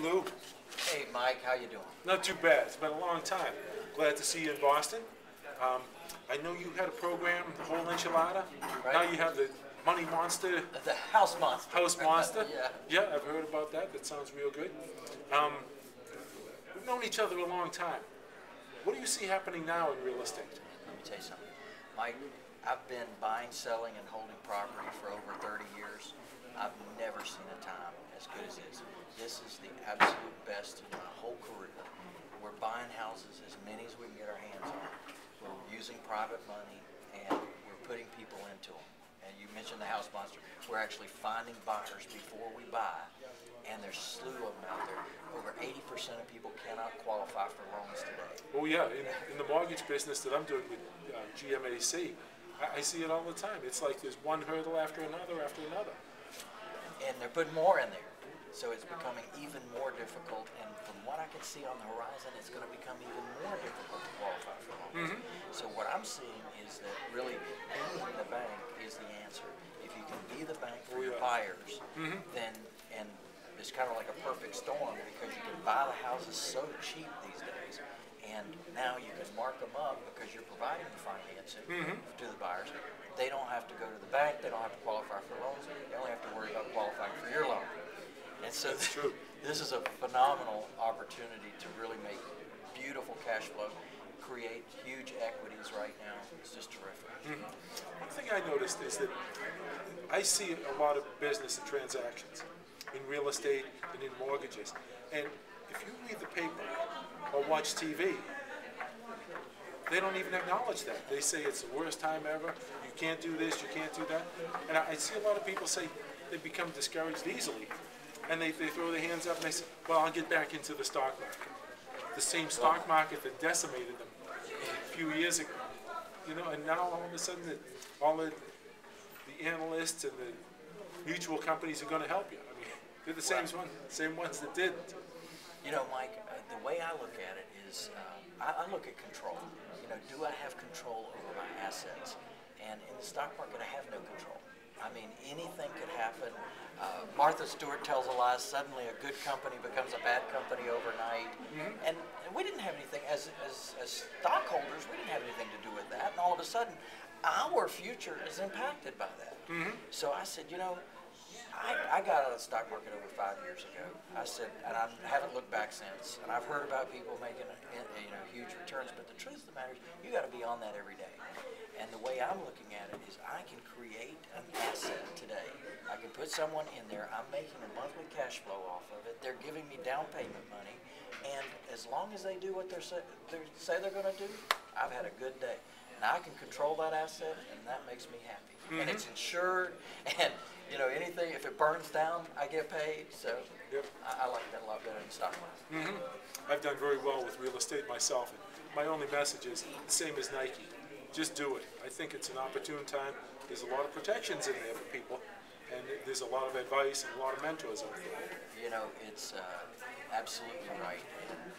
Lou. Hey, Mike, how you doing? Not too bad. It's been a long time. Glad to see you in Boston. I know you had a program, the whole enchilada. Right. Now you have the Money Monster. The House Monster. House Monster. Yeah. Yeah, I've heard about that. That sounds real good. We've known each other a long time. What do you see happening now in real estate? Let me tell you something. Mike, I've been buying, selling, and holding property for over 30 years. I've never seen a time as good as this. This is the absolute best in my whole career. We're buying houses, as many as we can get our hands on. We're using private money, and we're putting people into them. And you mentioned the House Monster. We're actually finding buyers before we buy, and there's a slew of them out there. Over 80% of people cannot qualify for loans today. Oh yeah, in the mortgage business that I'm doing with GMAC, I see it all the time. It's like there's one hurdle after another after another. And they're putting more in there. So it's becoming even more difficult, and from what I can see on the horizon, it's going to become even more difficult to qualify for loans. So what I'm seeing is that really being the bank is the answer. If you can be the bank for your buyers, then, and it's kind of like a perfect storm, because you can buy the houses so cheap these days, and now you can mark them up because you're providing the financing to the buyers. They don't have to go to the bank, they don't have to qualify for loans, they only have to worry about qualifying for your loan. And so this is a phenomenal opportunity to really make beautiful cash flow, create huge equities right now. It's just terrific. One thing I noticed is that I see a lot of business and transactions in real estate and in mortgages. And if you read the paper or watch TV, they don't even acknowledge that. They say it's the worst time ever, you can't do this, you can't do that. And I see a lot of people say they become discouraged easily. And they throw their hands up and they say, well, I'll get back into the stock market. The same stock market that decimated them a few years ago. You know, and now all of a sudden all the analysts and the mutual companies are going to help you. I mean, they're the same ones that didn't. You know, Mike, the way I look at it is, I look at control. You know, do I have control over my assets? And in the stock market, I have no control. I mean, anything could happen. Martha Stewart tells a lie. Suddenly, a good company becomes a bad company overnight. And we didn't have anything, as stockholders, we didn't have anything to do with that. And all of a sudden, our future is impacted by that. So I said, you know, I got out of the stock market over 5 years ago. I said, and I haven't looked back since. And I've heard about people making huge returns, but the truth of the matter is, you got to be on that every day. And the way I'm looking at it is, I can create an asset today. I can put someone in there. I'm making a monthly cash flow off of it. They're giving me down payment money, and as long as they do what they say they're going to do, I've had a good day. Now I can control that asset, and that makes me happy. And it's insured, and you know, anything, if it burns down, I get paid. So I like that a lot better than stock market. I've done very well with real estate myself. And my only message is the same as Nike. Just do it. I think it's an opportune time. There's a lot of protections in there for people, and there's a lot of advice and a lot of mentors out there. You know, it's absolutely right. And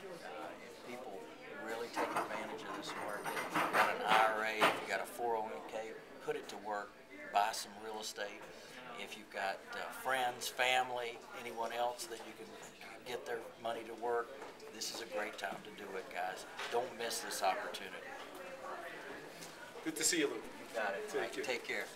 if people really take advantage of this market, if you've got an IRA, if you've got a 401k, put it to work, buy some real estate. If you've got friends, family, anyone else that you can get their money to work, this is a great time to do it, guys. Don't miss this opportunity. Good to see you, Lou. You got it. Take care.